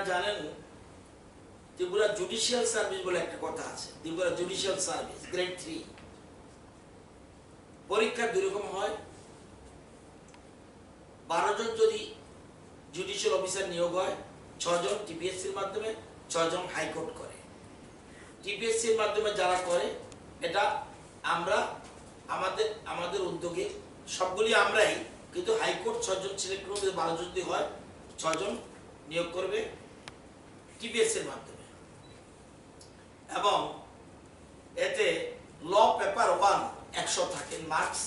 জানেন Tripura judicial service বলে একটা কথা আছে। ত্রিপুরা জুডিশিয়াল সার্ভিস গ্রেড 3 পরীক্ষা দুই রকম হয়। 12 জন যদি জুডিশিয়াল অফিসার নিয়োগ হয়, 6 জন টিপিএসসির মাধ্যমে, 6 জন হাইকোর্ট করে। টিপিএসসির মাধ্যমে যারা করে এটা আমরা আমাদের উদ্যোগে সবগুলি আমরাই, কিন্তু হাইকোর্ট 6 জন সিলেক্ট করবে। 12 জন যদি হয় 6 জন নিয়োগ করবে টিপিএসসির মাধ্যমে। এবং এতে ল পেপার 1 100 থাকে মার্কস।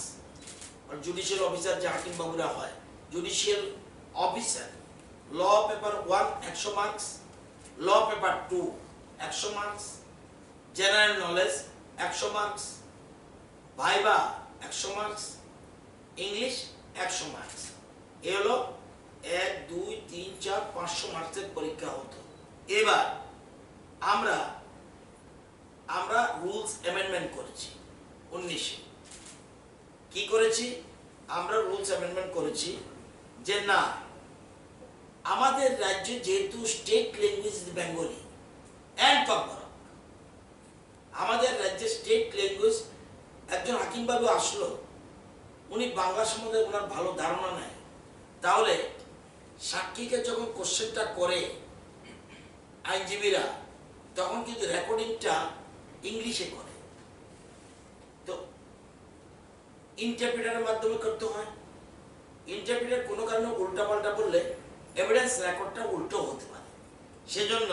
আর জুডিশিয়াল অফিসার যে হাকিম বাবুরা হয়, judicial officer, law paper 1 100 marks, law paper 2 100 marks, general knowledge 100 marks, viva 100 marks, English 100 marks. এ হলো 1 2 3 4 500 মার্কসের পরীক্ষা হতো। এবার আমরা রুলস অ্যামেন্ডমেন্ট করেছি 19-এ। কি করেছি? আমরা রুলস অ্যামেন্ডমেন্ট করেছি যে না, আমাদের রাজ্যে যেহেতু state language Bengali and Kokborok, আমাদের রাজ্যে স্টেট ল্যাঙ্গুয়েজ, একজন হাকিম বাবু আসলো, উনি বাংলা সম্বন্ধে ওনার ভালো ধারণা নাই, তাহলে সাক্ষীকে যখন কোশ্চেনটা করে আইনজীবীরা, তখন কিন্তু রেকর্ডিংটা ইংলিশে করে, তো ইন্টারপ্রিটারের মাধ্যমে করতে হয়। ইন্টারপ্রিটার কোনো কারণে উল্টাপাল্টা বললে এভিডেন্স রেকর্ডটা উল্টো হতে পারে। সেজন্য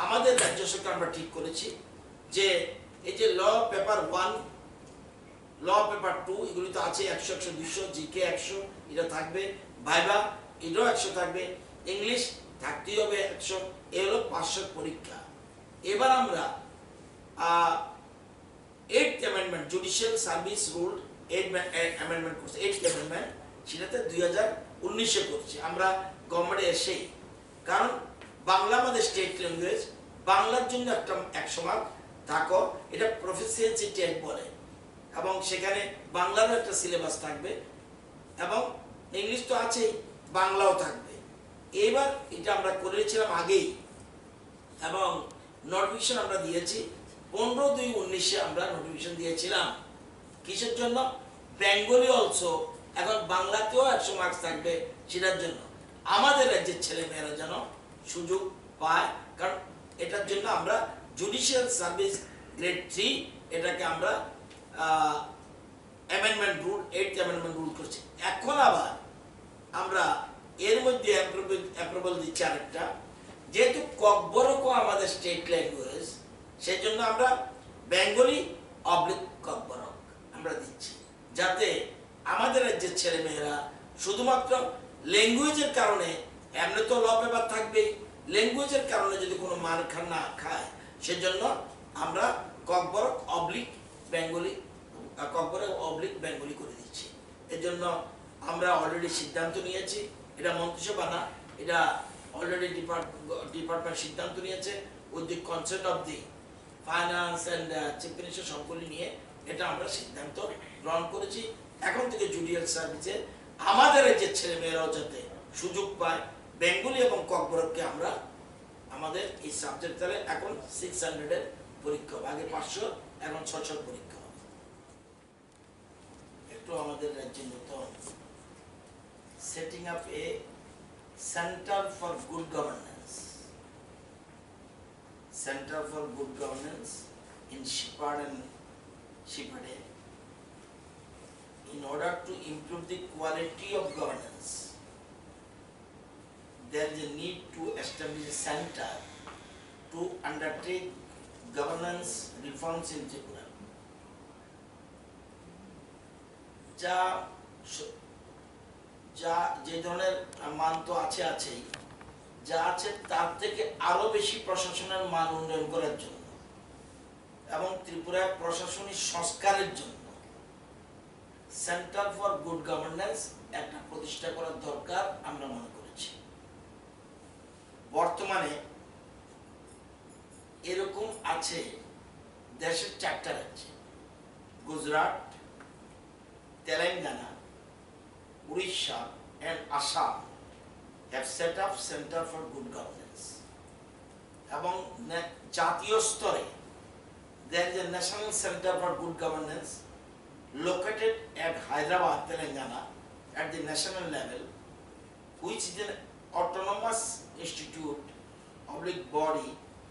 আমাদের রাজ্য সরকার আমরা ঠিক করেছি যে এই যে ল পেপার 1, ল পেপার 2 এগুলি তো আছে 100 100 200, জিকে 100 এটা থাকবে, ভাইবা এটাও 100 থাকবে, ইংলিশ থাকতেই হবে 100। এ হলো 500 পরীক্ষা। এবার আমরা 8th amendment judicial service rule 8th amendment করছে, 8th অ্যামেন্ডমেন্ট, সেটাতে 2019-এ করছি আমরা গভর্নমেন্টে এসেই। কারণ বাংলা আমাদের স্টেট ল্যাঙ্গুয়েজ, বাংলার জন্য একটা 100 মার্ক থাকো, এটা প্রফিসিয়েন্সি টেস্ট বলে, এবং সেখানে বাংলারও একটা সিলেবাস থাকবে, এবং ইংলিশ তো আছেই, বাংলাও থাকবে। এবার এটা আমরা করেছিলাম আগেই, এবং নোটিফিকেশন আমরা দিয়েছি 15/2/19-এ আমরা নোটিফিকেশন দিয়েছিলাম। কিসের জন্য? বেঙ্গলি অলসো, এখন বাংলাতেও 100 মার্কস থাকবে, সেটার জন্য আমাদের রাজ্যের ছেলেমেয়েরা যেন সুযোগ পায়। কারণ এটার জন্য আমরা জুডিশিয়াল সার্ভিস গ্রেড 3 এটাকে আমরা amendment rule 8th amendment rule করছি। এখন আবার আমরা এর মধ্যে অ্যাপ্রুভাল দিচ্ছি আরেকটা, যেহেতু ককবরকও আমাদের স্টেট ল্যাঙ্গুয়েজ, সেই জন্য আমরা বেঙ্গলি অবলিক ককবরক আমরা দিচ্ছি, যাতে আমাদের রাজ্যের ছেলেমেয়েরা শুধুমাত্র ল্যাঙ্গুয়েজের কারণে, এমনি তো ল পেপার থাকবেই, ল্যাঙ্গুয়েজের কারণে যদি কোনো মার না খায়, সেজন্য আমরা Kokborok oblique Bengali, Kokborok oblique Bengali করে দিচ্ছি। এর জন্য আমরা অলরেডি সিদ্ধান্ত নিয়েছি, এটা মন্ত্রিসভা না, এটা অলরেডি ডিপার্টমেন্ট সিদ্ধান্ত নিয়েছে with the consent of the finance and chief minister, সবগুলি নিয়ে এটা আমরা সিদ্ধান্ত গ্রহণ করেছি। এখন থেকে জুডিশিয়াল সার্ভিসে আমাদের যে ছেলেমেয়েরাও যাতে সুযোগ পায়, বেঙ্গলি এবং ককবরককে আমরা আমাদের এই সাবজেক্ট তাহলে এখন 600-এর পরীক্ষা হবে, আগে 500, এখন 600 পরীক্ষা হবে। একটু আমাদের রাজ্যের নতুন setting up a centre for good governance, centre for good governance in Shipad and Shipade, in order to improve the quality of governance, there is a need to establish a center to undertake governance reforms in Tripura. যে ধরনের মান তো আছেই, যা আছে তার থেকে আরো বেশি প্রশাসনের মান উন্নয়ন করার জন্য এবং ত্রিপুরার প্রশাসনিক সংস্কারের জন্য সেন্টার ফর গুড গভর্নেন্স একটা প্রতিষ্ঠা করার দরকার আমরা মনে করেছি। বর্তমানে এরকম আছে দেশের 4টা রাজ্যে, Gujarat, Telangana, Odisha and Assam have set up Center for Good Governance. এবং জাতীয় স্তরে there is a National Center for Good Governance located at Hyderabad, Telangana at the national level, which is an autonomous institute oblique body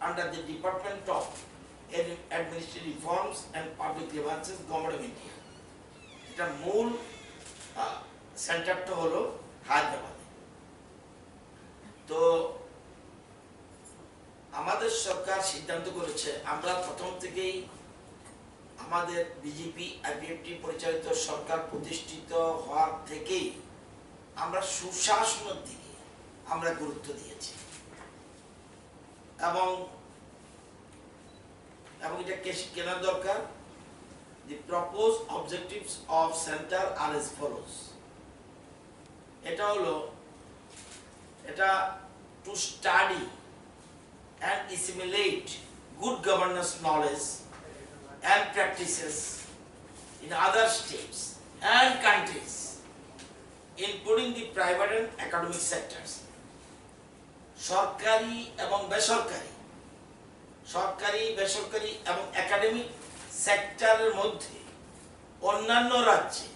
under the Department of Administrative Reforms and Public Grievances, Government of India. এটা মূল সেন্টারটা হলো হায়দ্রাবাদে। তো আমাদের সরকার সিদ্ধান্ত করেছে, আমরা প্রথম থেকেই আমাদের বিজেপি আইপিএফটি পরিচালিত সরকার প্রতিষ্ঠিত হওয়ার থেকেই আমরা সুশাসনের দিকে আমরা গুরুত্ব দিয়েছি এবং এটা কেন দরকার। The proposed objectives of center are as follows. এটা হলো to study and assimilate good governance knowledge and practices in other states and countries, including the private and academic sectors. সরকারি এবং বেসরকারি এবং একাডেমিক সেক্টরের মধ্যে অন্যান্য রাজ্যে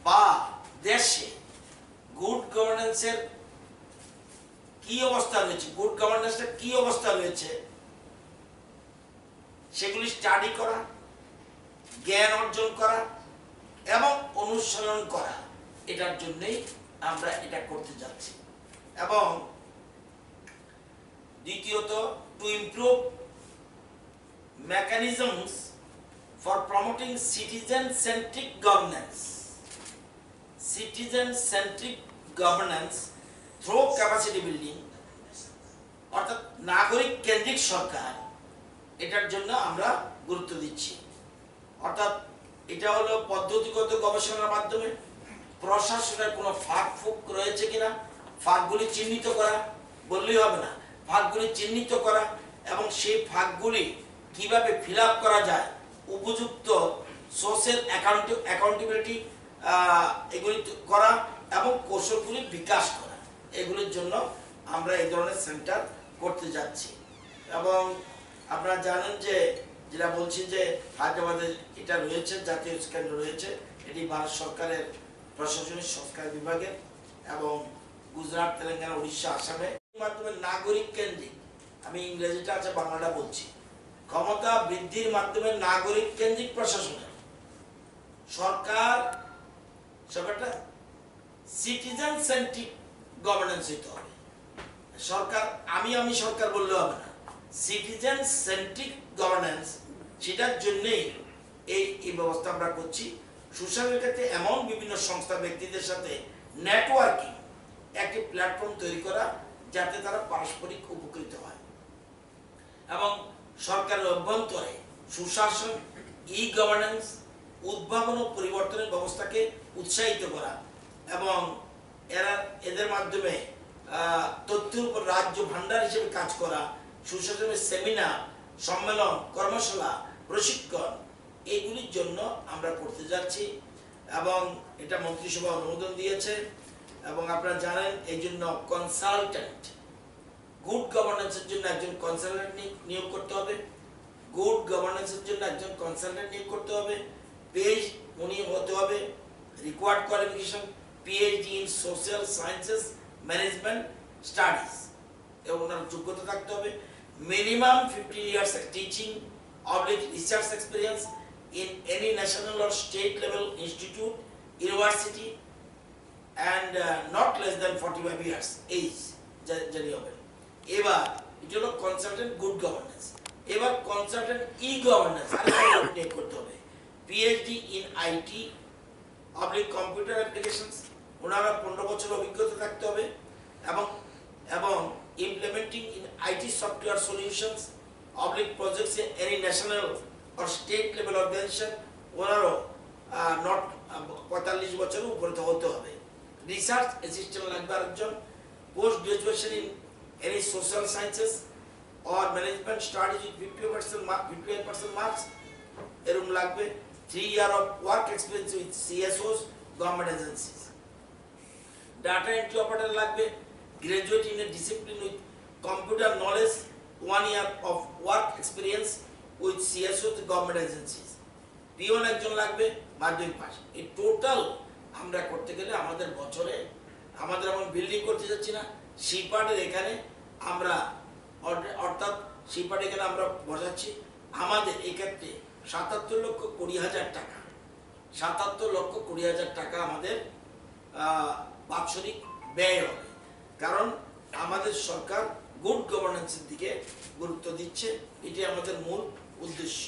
বা দেশে গুড গভর্নেন্সের কি অবস্থা রয়েছে, গুড গভর্নেন্সের কি অবস্থা রয়েছে সেগুলি স্টাডি করা, জ্ঞান অর্জন করা এবং অনুসরণ করা, এটার জন্যই আমরা এটা করতে যাচ্ছি। এবং দ্বিতীয়ত, to improve mechanisms for promoting citizen-centric governance through capacity building, অর্থাৎ নাগরিক কেন্দ্রিক সরকার, এটার জন্য আমরা গুরুত্ব দিচ্ছি। অর্থাৎ এটা হলো পদ্ধতিগত গবেষণার মাধ্যমে প্রশাসনের কোনো ফাঁক রয়েছে কিনা, ফাঁকগুলি চিহ্নিত করা, বললেই হবে না, ফাঁকগুলি চিহ্নিত করা এবং সেই ফাঁকগুলি কিভাবে ফিল আপ করা যায়, উপযুক্ত সোর্সের অ্যাকাউন্টেবিলিটি এগুলি করা এবং কৌশলগুলি বিকাশ করা, এগুলির জন্য আমরা এই ধরনের সেন্টার করতে যাচ্ছি। এবং আপনারা জানেন যে যেটা বলছি যে হায়দ্রাবাদে এটা রয়েছে, জাতীয় কেন্দ্র রয়েছে, এটি ভারত সরকারের প্রশাসনিক সংস্কার বিভাগের, এবং গুজরাট, তেলেঙ্গানা, উড়িষ্যা, আসামে মাধ্যমে নাগরিক কেন্দ্রিক, আমি ইংরেজিটা আছে বাংলাটা বলছি, ক্ষমতা বৃদ্ধির মাধ্যমে নাগরিক কেন্দ্রিক প্রশাসনের সরকারটা সিটিজেন সেন্ট্রিক গভর্নেন্স হতে হবে। সরকার আমি সরকার বললে হবে না, সিটিজেন সেন্ট্রিক গভর্নেন্স, সেটার জন্যই এই ব্যবস্থা আমরা করছি। সোশ্যাল ক্ষেত্রে এমন বিভিন্ন সংস্থা ব্যক্তিদের সাথে নেটওয়ার্কিং, একটি প্ল্যাটফর্ম তৈরি করা যাতে তারা পারস্পরিক উপকৃত হয়, এবং সরকারের অভ্যন্তরে সুশাসন, ই গভর্নেন্স, উদ্ভাবন ও পরিবর্তনের ব্যবস্থাকে উৎসাহিত করা এবং এদের মাধ্যমে তথ্যের উপর রাজ্য ভান্ডার হিসেবে কাজ করা, সুশাসনের সেমিনার, সম্মেলন, কর্মশালা, প্রশিক্ষণ, এইগুলির জন্য আমরা করতে যাচ্ছি। এবং এটা মন্ত্রিসভা অনুমোদন দিয়েছে। এবং আপনারা জানেন এই জন্য কনসালটেন্ট, গুড গভর্নেন্সের জন্য একজন কনসালটেন্ট নিয়োগ করতে হবে, গুড গভর্নেন্সের জন্য একজন কনসালটেন্ট নিয়োগ করতে হবে, উনি হতে হবে required qualification PhD in social sciences management studies, এবং ওনার যোগ্যতা থাকতে হবে minimum 15 years teaching research experience in any national or state level institute, university, and not less than 45 years age জানি হবে। এবার এটা হলো কনসালটেন্ট গুড গভর্নেন্স। এবার কনসালটেন্ট ই গভর্নেন্স নিয়োগ করতে হবে, PhD in IT computer applications, ওনারা 15 বছর অভিজ্ঞতা থাকতে হবে, এবং implementing in IT software solutions projects in any national or state level organisation, ওনারও নট 45 বছরের উপরে হতে হবে। রিসার্চ অ্যাসিস্ট্যান্ট লাগবে আরেকজন, post graduation in any social sciences or management studies with 58% marks এরকম লাগবে। 3 years of work experience with CSOs, government agencies. Data entry operator লাগবে, graduate in a discipline with computer knowledge 1 year of work experience with CSO government agencies, peon একজন লাগবে, মাধ্যমিক pass. এই total আমরা করতে গেলে আমাদের বছরে আমাদের এমন বিল্ডিং করতে যাচ্ছি না, শিপার্টের এখানে আমরা অর্থাৎ শিপার্ট এখানে আমরা বসাচ্ছি, আমাদের এই ক্ষেত্রে 77,20,000 টাকা, 77,20,000 টাকা আমাদের বাৎসরিক ব্যয় হবে। কারণ আমাদের সরকার গুড গভর্নেন্সের দিকে গুরুত্ব দিচ্ছে, এটি আমাদের মূল উদ্দেশ্য।